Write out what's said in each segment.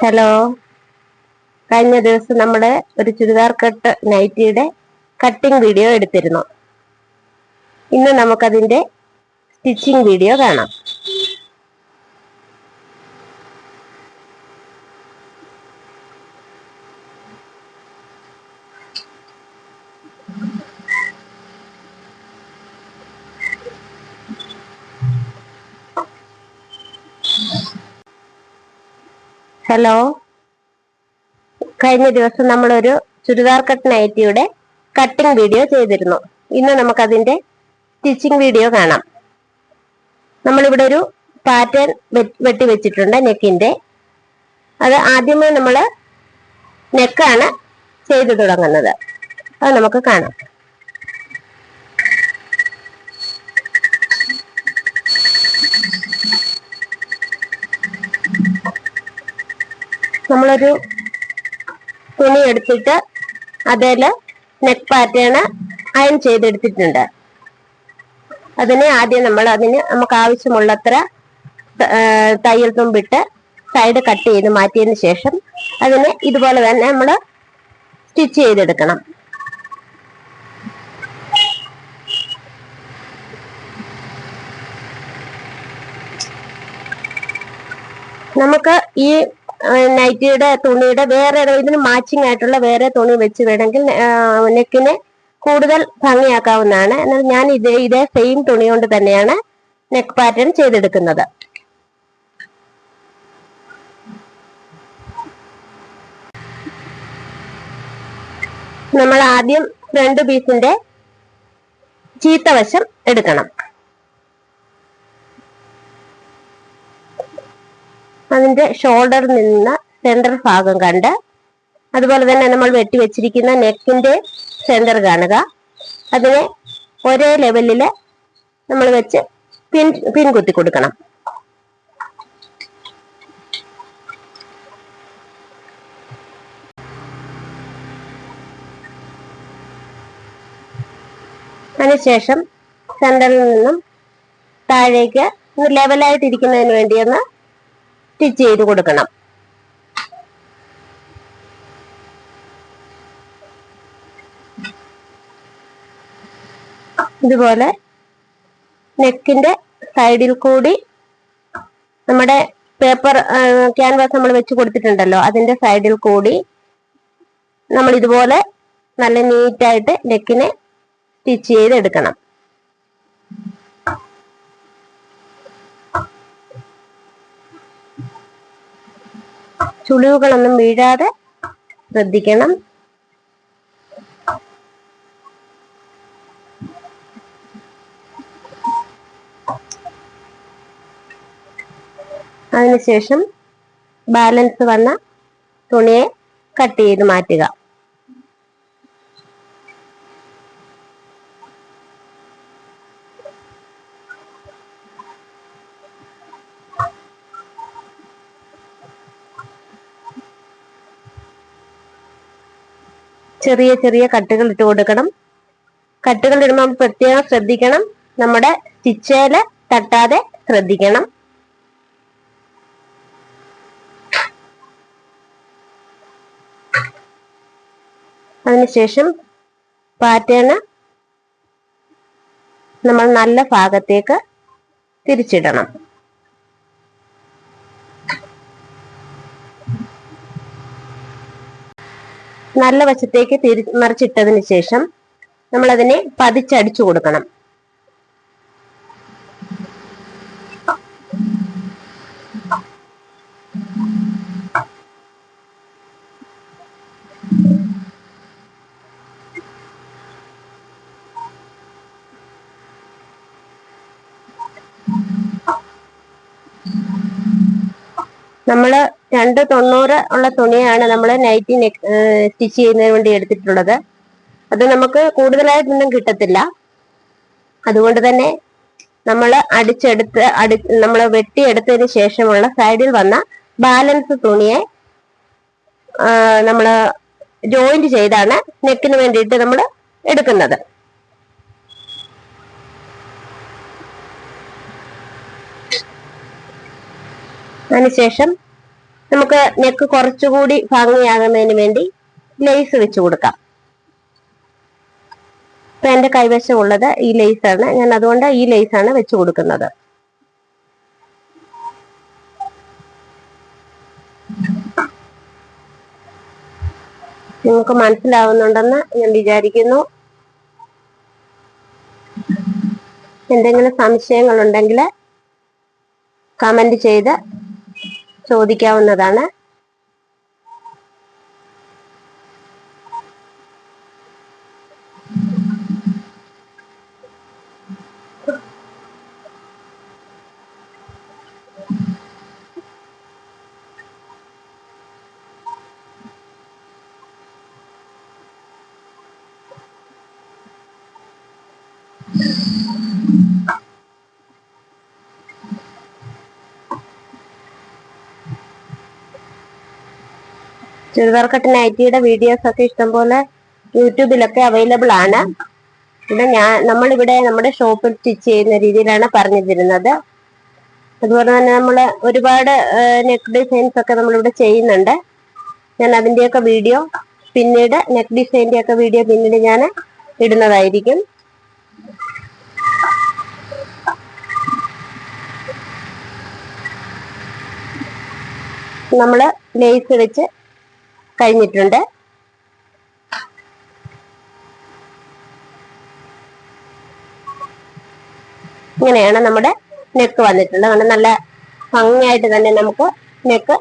Hello. കഴിഞ്ഞ ദിവസം നമ്മുടെ ഒരു ചുരിദാർ കട്ട് നൈറ്റിയുടെ കട്ടിംഗ് വീഡിയോ എടുത്തിരുന്നു. ഇന്ന് നമുക്കതിന്റെ സ്റ്റിച്ചിങ് വീഡിയോ കാണാം. ഹലോ. കഴിഞ്ഞ ദിവസം നമ്മളൊരു ചുരിദാർ കട്ട് നൈറ്റിയുടെ കട്ടിംഗ് വീഡിയോ ചെയ്തിരുന്നു. ഇന്ന് നമുക്കതിന്റെ സ്റ്റിച്ചിങ് വീഡിയോ കാണാം. നമ്മളിവിടെ ഒരു പാറ്റേൺ വെട്ടി വെച്ചിട്ടുണ്ട് നെക്കിന്റെ. അത് ആദ്യമേ നമ്മൾ നെക്കാണ് ചെയ്തു തുടങ്ങുന്നത്. അത് നമുക്ക് കാണാം. നമ്മളൊരു തുണി എടുത്തിട്ട് അതിൽ നെക്ക് പാറ്റേൺ അയൺ ചെയ്തെടുത്തിട്ടുണ്ട്. അതിനെ ആദ്യം നമുക്ക് ആവശ്യമുള്ളത്ര തയ്യൽ തുമ്പിട്ട് സൈഡ് കട്ട് ചെയ്ത് മാറ്റിയതിന് ശേഷം അതിനെ ഇതുപോലെ തന്നെ നമ്മൾ സ്റ്റിച്ച് ചെയ്തെടുക്കണം. നമുക്ക് ഈ നൈറ്റിയുടെ തുണിയുടെ വേറെ ഇതിന് മാച്ചിങ് ആയിട്ടുള്ള വേറെ തുണി വെച്ച് വേണമെങ്കിൽ നെക്കിനെ കൂടുതൽ ഭംഗിയാക്കാവുന്നതാണ്. എന്നാൽ ഞാൻ ഇതേ സെയിം തുണി കൊണ്ട് തന്നെയാണ് നെക്ക് പാറ്റേൺ ചെയ്തെടുക്കുന്നത്. നമ്മൾ ആദ്യം ഫ്രണ്ട് പീസിന്റെ ചീത്തവശം എടുക്കണം. അതിന്റെ ഷോൾഡറിൽ നിന്ന് സെന്റർ ഭാഗം കണ്ട്, അതുപോലെ തന്നെ നമ്മൾ വെട്ടിവെച്ചിരിക്കുന്ന നെക്കിന്റെ സെന്റർ കാണുക. അതിനെ ഒരേ ലെവലില് നമ്മൾ വെച്ച് പിൻ കുത്തി കൊടുക്കണം. അതിനുശേഷം സെന്ററിൽ നിന്നും താഴേക്ക് ലെവലായിട്ടിരിക്കുന്നതിന് വേണ്ടിയൊന്ന് സ്റ്റിച്ച് ചെയ്ത് കൊടുക്കണം. ഇതുപോലെ നെക്കിന്റെ സൈഡിൽ കൂടി നമ്മുടെ പേപ്പർ ക്യാൻവാസ് നമ്മൾ വെച്ച് കൊടുത്തിട്ടുണ്ടല്ലോ, അതിന്റെ സൈഡിൽ കൂടി നമ്മൾ ഇതുപോലെ നല്ല നീറ്റായിട്ട് നെക്കിനെ സ്റ്റിച്ച് ചെയ്തെടുക്കണം. ചുളിവുകളൊന്നും വീഴാതെ ശ്രദ്ധിക്കണം. അതിനുശേഷം ബാലൻസ് വന്ന തുണിയെ കട്ട് ചെയ്ത് മാറ്റുക. ചെറിയ ചെറിയ കട്ടുകൾ ഇട്ട് കൊടുക്കണം. കട്ടുകൾ ഇടുമ്പോൾ പ്രത്യേകം ശ്രദ്ധിക്കണം, നമ്മുടെ സ്റ്റിച്ചേല് തട്ടാതെ ശ്രദ്ധിക്കണം. അതിനുശേഷം പാറ്റേൺ നമ്മൾ നല്ല ഭാഗത്തേക്ക് തിരിച്ചിടണം. നല്ല വശത്തേക്ക് മറിച്ചിട്ടതിന് ശേഷം നമ്മൾ അതിനെ പതിച്ചടിച്ചു കൊടുക്കണം. നമ്മള് 290 ഉള്ള തുണിയാണ് നമ്മൾ നൈറ്റി സ്റ്റിച്ച് ചെയ്യുന്നതിന് വേണ്ടി എടുത്തിട്ടുള്ളത്. അത് നമുക്ക് കൂടുതലായിട്ടൊന്നും കിട്ടത്തില്ല. അതുകൊണ്ട് തന്നെ നമ്മൾ നമ്മൾ വെട്ടിയെടുത്തതിന് ശേഷമുള്ള സൈഡിൽ വന്ന ബാലൻസ് തുണിയെ നമ്മൾ ജോയിന്റ് ചെയ്താണ് നെക്കിന് വേണ്ടിയിട്ട് നമ്മൾ എടുക്കുന്നത്. അതിനുശേഷം നമുക്ക് നെക്ക് കുറച്ചുകൂടി ഭംഗിയാകുന്നതിന് വേണ്ടി ലേസ് വെച്ച് കൊടുക്കാം. ഇപ്പൊ എന്റെ കൈവശമുള്ളത് ഈ ലേസാണ്. ഞാൻ അതുകൊണ്ട് ഈ ലേസാണ് വെച്ച് കൊടുക്കുന്നത്. നിങ്ങൾക്ക് മനസ്സിലാവുന്നുണ്ടെന്ന് ഞാൻ വിചാരിക്കുന്നു. എന്തെങ്കിലും സംശയങ്ങളുണ്ടെങ്കിൽ കമന്റ് ചെയ്ത് ചോദിക്കാവുന്നതാണ്. ചുരിദാർ കട്ട് നൈറ്റിയുടെ വീഡിയോസ് ഒക്കെ ഇഷ്ടംപോലെ യൂട്യൂബിലൊക്കെ അവൈലബിൾ ആണ്. ഇവിടെ നമ്മളിവിടെ നമ്മുടെ ഷോപ്പിൽ സ്റ്റിച്ച് ചെയ്യുന്ന രീതിയിലാണ് പറഞ്ഞു തരുന്നത്. അതുപോലെ തന്നെ നമ്മൾ ഒരുപാട് നെക്ക് ഡിസൈൻസ് ഒക്കെ നമ്മളിവിടെ ചെയ്യുന്നുണ്ട്. ഞാൻ അതിന്റെയൊക്കെ വീഡിയോ പിന്നീട്, നെക്ക് ഡിസൈൻ്റെ ഒക്കെ വീഡിയോ പിന്നീട് ഞാൻ ഇടുന്നതായിരിക്കും. നമ്മള് ലേസ് വെച്ച് കഴിഞ്ഞിട്ടുണ്ട്. ഇങ്ങനെയാണ് നമ്മുടെ നെക്ക് വന്നിട്ടുള്ളത്. അങ്ങനെ നല്ല ഭംഗിയായിട്ട് തന്നെ നമുക്ക് നെക്ക്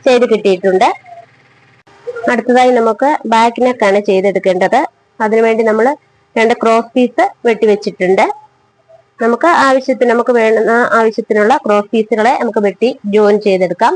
ചെയ്ത് കിട്ടിയിട്ടുണ്ട്. അടുത്തതായി നമുക്ക് ബാക്ക് നെക്കാണ് ചെയ്തെടുക്കേണ്ടത്. അതിനുവേണ്ടി നമ്മൾ 2 ക്രോസ് പീസ് വെട്ടിവെച്ചിട്ടുണ്ട്. നമുക്ക് വേണ്ടുന്ന ആവശ്യത്തിനുള്ള ക്രോസ് പീസുകളെ നമുക്ക് വെട്ടി ജോയിൻ ചെയ്തെടുക്കാം.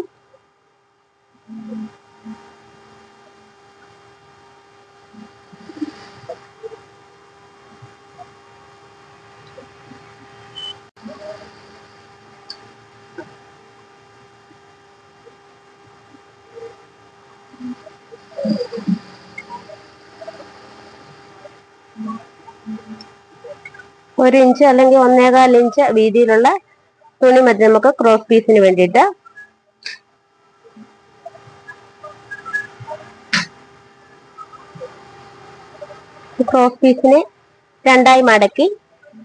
ഒരു ഇഞ്ച് അല്ലെങ്കിൽ 1.25 ഇഞ്ച് വീതിയിലുള്ള തുണി മതി നമുക്ക് ക്രോസ് പീസിന് വേണ്ടിയിട്ട്. ക്രോസ് പീസിനെ 2ആയി മടക്കി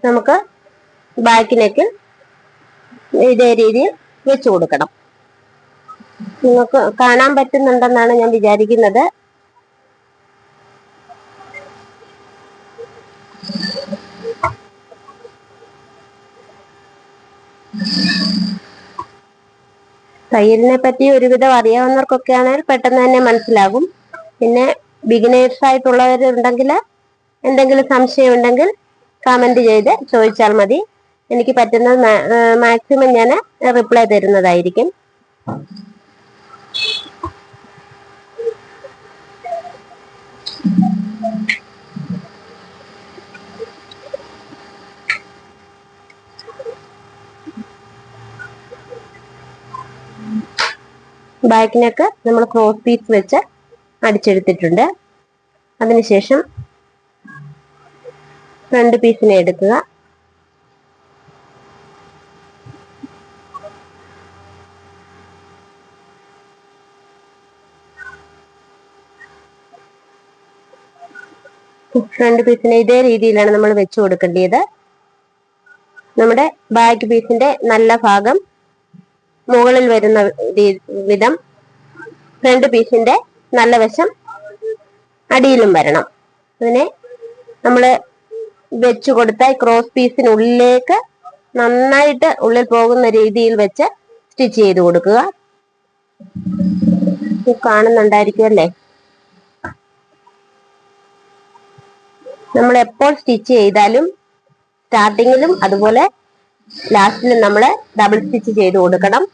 നമുക്ക് ബാക്കിലേക്ക് ഇതേ രീതിയിൽ വെച്ചു കൊടുക്കണം. നിങ്ങൾക്ക് കാണാൻ പറ്റുന്നുണ്ടെന്നാണ് ഞാൻ വിചാരിക്കുന്നത്. തയ്യലിനെ പറ്റി ഒരുവിധം അറിയാവുന്നവർക്കൊക്കെ ആണെങ്കിൽ പെട്ടെന്ന് തന്നെ മനസ്സിലാകും. പിന്നെ ബിഗിനേഴ്സ് ആയിട്ടുള്ളവരുണ്ടെങ്കിൽ എന്തെങ്കിലും സംശയം ഉണ്ടെങ്കിൽ കമന്റ് ചെയ്ത് ചോദിച്ചാൽ മതി. എനിക്ക് പറ്റുന്നത് മാക്സിമം ഞാൻ റിപ്ലൈ തരുന്നതായിരിക്കും. ബാക്കിനൊക്കെ നമ്മൾ ക്രോസ് പീസ് വെച്ച് അടിച്ചെടുത്തിട്ടുണ്ട്. അതിനുശേഷം ഫ്രണ്ട് പീസിനെ എടുക്കുക. ഫ്രണ്ട് പീസിനെ ഇതേ രീതിയിലാണ് നമ്മൾ വെച്ചു കൊടുക്കേണ്ടത്. നമ്മുടെ ബാക്ക് പീസിന്റെ നല്ല ഭാഗം മുകളിൽ വരുന്ന വിധം ഫ്രണ്ട് പീസിന്റെ നല്ല വശം അടിയിലും വരണം. അതിനെ നമ്മൾ വെച്ചു കൊടുത്ത ക്രോസ് പീസിനുള്ളിലേക്ക് നന്നായിട്ട് ഉള്ളിൽ പോകുന്ന രീതിയിൽ വെച്ച് സ്റ്റിച്ച് ചെയ്ത് കൊടുക്കുക. കാണുന്നുണ്ടായിരിക്കും അല്ലേ? നമ്മൾ എപ്പോൾ സ്റ്റിച്ച് ചെയ്താലും സ്റ്റാർട്ടിങ്ങിലും അതുപോലെ ലാസ്റ്റിലും നമ്മൾ ഡബിൾ സ്റ്റിച്ച് ചെയ്ത് കൊടുക്കണം.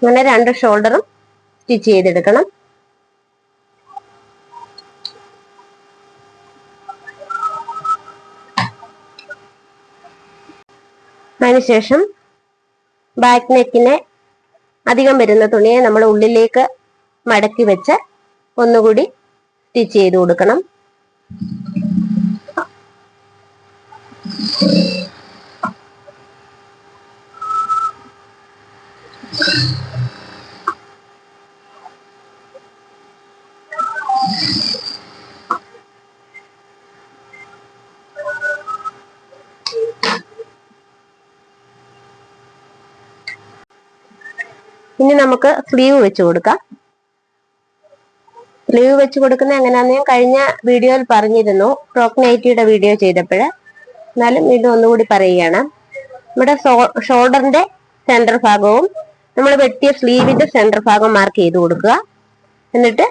അങ്ങനെ 2 ഷോൾഡറും സ്റ്റിച്ച് ചെയ്തെടുക്കണം. അതിനുശേഷം ബാക്ക് നെക്കിനെ അധികം വരുന്ന തുണിയെ നമ്മൾ ഉള്ളിലേക്ക് മടക്കി വെച്ച് ഒന്നുകൂടി സ്റ്റിച്ച് ചെയ്ത് കൊടുക്കണം. ഇനി നമുക്ക് സ്ലീവ് വെച്ച് കൊടുക്കാം. സ്ലീവ് വെച്ച് കൊടുക്കുന്നത് എങ്ങനെയാണെന്ന് ഞാൻ കഴിഞ്ഞ വീഡിയോയിൽ പറഞ്ഞിരുന്നു, ഫ്രോക്ക് നൈറ്റിയുടെ വീഡിയോ ചെയ്തപ്പോൾ. എന്നാലും വീണ്ടും ഒന്നുകൂടി പറയുകയാണ്. നമ്മുടെ ഷോൾഡറിന്റെ സെന്റർ ഭാഗവും നമ്മൾ വെട്ടിയ സ്ലീവിന്റെ സെന്റർ ഭാഗം മാർക്ക് ചെയ്ത് കൊടുക്കുക. എന്നിട്ട്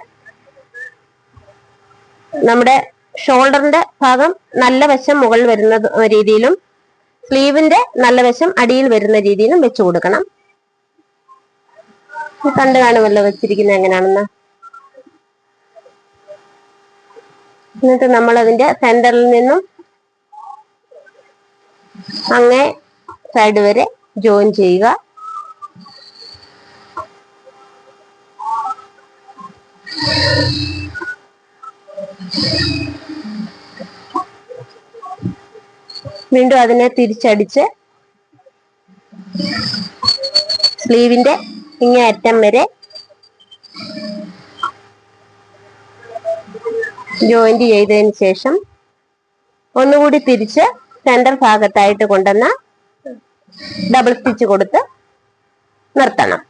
നമ്മുടെ ഷോൾഡറിന്റെ ഭാഗം നല്ല വശം മുകളിൽ വരുന്ന രീതിയിലും സ്ലീവിന്റെ നല്ല വശം അടിയിൽ വരുന്ന രീതിയിലും വെച്ച് കൊടുക്കണം. കണ്ടു കാണുമല്ലോ വെച്ചിരിക്കുന്നത് എങ്ങനെയാണെന്ന്. എന്നിട്ട് നമ്മൾ അതിന്റെ സെന്ററിൽ നിന്നും അങ്ങേ സൈഡ് വരെ ജോയിൻ ചെയ്യുക. വീണ്ടും അതിനെ തിരിച്ചടിച്ച് സ്ലീവിന്റെ ഇങ്ങേ അറ്റം വരെ ജോയിന്റ് ചെയ്തതിന് ശേഷം ഒന്നുകൂടി തിരിച്ച് സെന്റർ ഭാഗത്തായിട്ട് കൊണ്ടുവന്ന് ഡബിൾ സ്റ്റിച്ച് കൊടുത്ത് നിർത്തണം.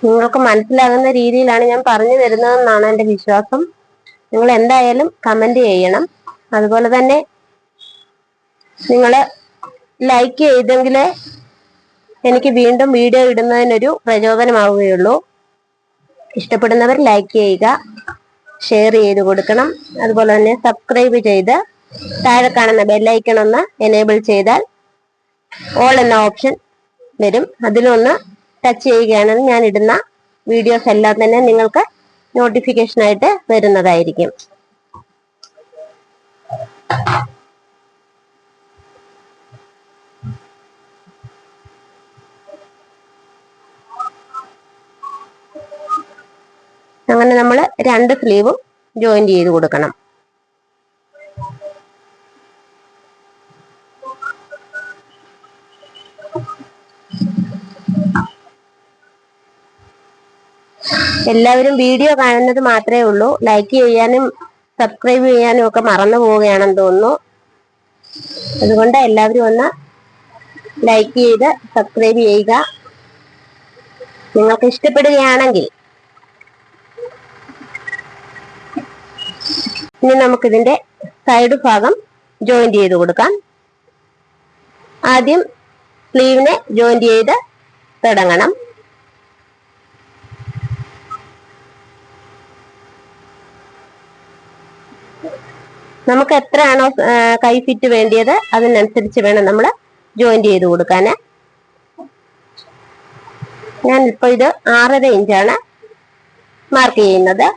നിങ്ങൾക്ക് മനസ്സിലാകുന്ന രീതിയിലാണ് ഞാൻ പറഞ്ഞു തരുന്നതെന്നാണ് എൻ്റെ വിശ്വാസം. നിങ്ങൾ എന്തായാലും കമന്റ് ചെയ്യണം. അതുപോലെ തന്നെ നിങ്ങൾ ലൈക്ക് ചെയ്തെങ്കിലേ എനിക്ക് വീണ്ടും വീഡിയോ ഇടുന്നതിനൊരു പ്രചോദനമാവുകയുള്ളൂ. ഇഷ്ടപ്പെടുന്നവർ ലൈക്ക് ചെയ്യുക, ഷെയർ ചെയ്ത് കൊടുക്കണം. അതുപോലെ തന്നെ സബ്സ്ക്രൈബ് ചെയ്ത് താഴെ കാണുന്ന ബെല്ലൈക്കൺ ഒന്ന് എനേബിൾ ചെയ്താൽ ഓൾ എന്ന ഓപ്ഷൻ വരും. അതിലൊന്ന് ടച്ച് ചെയ്യുകയാണെങ്കിൽ ഞാൻ ഇടുന്ന വീഡിയോസ് എല്ലാം തന്നെ നിങ്ങൾക്ക് നോട്ടിഫിക്കേഷൻ ആയിട്ട് വരുന്നതായിരിക്കും. അങ്ങനെ നമ്മൾ രണ്ട് സ്ലീവും ജോയിന്റ് ചെയ്ത് കൊടുക്കണം. എല്ലാവരും വീഡിയോ കാണുന്നത് മാത്രമേ ഉള്ളൂ, ലൈക്ക് ചെയ്യാനും സബ്സ്ക്രൈബ് ചെയ്യാനും ഒക്കെ മറന്നു പോവുകയാണെന്ന് തോന്നുന്നു. അതുകൊണ്ട് എല്ലാവരും ഒന്ന് ലൈക്ക് ചെയ്ത് സബ്സ്ക്രൈബ് ചെയ്യുക. നിങ്ങൾക്ക് ഇഷ്ടപ്പെടുകയാണെങ്കിൽ. ഇനി നമുക്കിതിന്റെ സൈഡ് ഭാഗം ജോയിന്റ് ചെയ്ത് കൊടുക്കാം. ആദ്യം സ്ലീവിനെ ജോയിന്റ് ചെയ്ത് തുടങ്ങണം. നമുക്ക് എത്രയാണോ കൈ ഫിറ്റ് വേണ്ടിയത് അതിനനുസരിച്ച് വേണം നമ്മൾ ജോയിന്റ് ചെയ്ത് കൊടുക്കാൻ. ഞാൻ ഇപ്പൊ ഇത് 6.5 ഇഞ്ചാണ് മാർക്ക് ചെയ്യുന്നത്.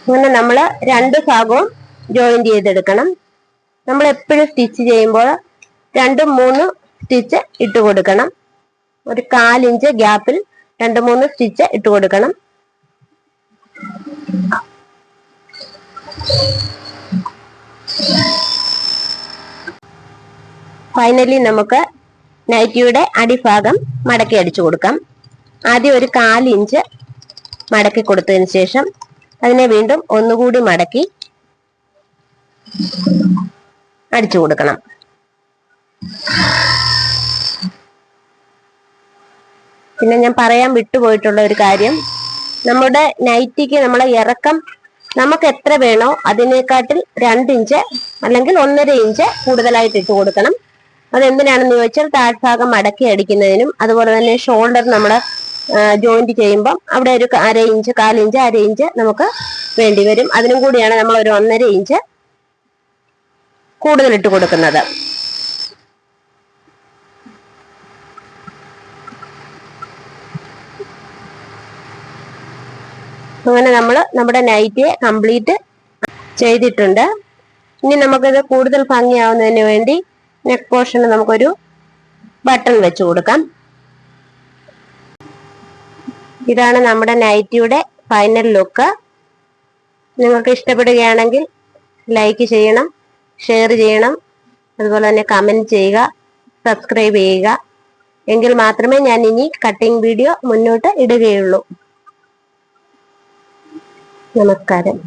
അങ്ങനെ നമ്മൾ രണ്ട് ഭാഗവും ജോയിന്റ് ചെയ്തെടുക്കണം. നമ്മൾ എപ്പോഴും സ്റ്റിച്ച് ചെയ്യുമ്പോൾ 2-3 സ്റ്റിച്ച് ഇട്ട് കൊടുക്കണം. ഒരു 1/4 ഇഞ്ച് ഗ്യാപ്പിൽ 2-3 സ്റ്റിച്ച് ഇട്ട് കൊടുക്കണം. ഫൈനലി നമുക്ക് നൈറ്റിയുടെ അടിഭാഗം മടക്കി അടിച്ചു കൊടുക്കാം. ആദ്യം ഒരു 1/4 ഇഞ്ച് മടക്കി കൊടുത്തതിന് ശേഷം അതിനെ വീണ്ടും ഒന്നുകൂടി മടക്കി അടിച്ചു കൊടുക്കണം. പിന്നെ ഞാൻ പറയാൻ വിട്ടുപോയിട്ടുള്ള ഒരു കാര്യം, നമ്മുടെ നൈറ്റിക്ക് നമ്മളെ ഇറക്കം നമുക്ക് എത്ര വേണോ അതിനെക്കാട്ടിൽ 2 ഇഞ്ച് അല്ലെങ്കിൽ 1.5 ഇഞ്ച് കൂടുതലായിട്ട് ഇട്ട് കൊടുക്കണം. അതെന്തിനാണെന്ന് ചോദിച്ചാൽ താഴ്ഭാഗം മടക്കി അടിക്കുന്നതിനും അതുപോലെ തന്നെ ഷോൾഡർ നമ്മൾ ജോയിന്റ് ചെയ്യുമ്പം അവിടെ ഒരു 1/2 ഇഞ്ച് 1/4 ഇഞ്ച് 1/2 ഇഞ്ച് നമുക്ക് വേണ്ടി വരും. അതിനും കൂടിയാണ് നമ്മൾ ഒരു 1.5 ഇഞ്ച് കൂടുതൽ ഇട്ട് കൊടുക്കുന്നത്. അങ്ങനെ നമ്മൾ നമ്മുടെ നൈറ്റിയെ കംപ്ലീറ്റ് ചെയ്തിട്ടുണ്ട്. ഇനി നമുക്കിത് കൂടുതൽ ഭംഗിയാവുന്നതിന് വേണ്ടി നെക്ക് പോർഷന് നമുക്കൊരു ബട്ടൺ വെച്ച് കൊടുക്കാം. ഇതാണ് നമ്മുടെ നൈറ്റിയുടെ ഫൈനൽ ലുക്ക്. നിങ്ങൾക്ക് ഇഷ്ടപ്പെടുകയാണെങ്കിൽ ലൈക്ക് ചെയ്യണം, ഷെയർ ചെയ്യണം, അതുപോലെ തന്നെ കമന്റ് ചെയ്യുക, സബ്സ്ക്രൈബ് ചെയ്യുക. എങ്കിൽ മാത്രമേ ഞാൻ ഇനി കട്ടിംഗ് വീഡിയോ മുന്നോട്ട് ഇടുകയുള്ളൂ. നമസ്കാരം.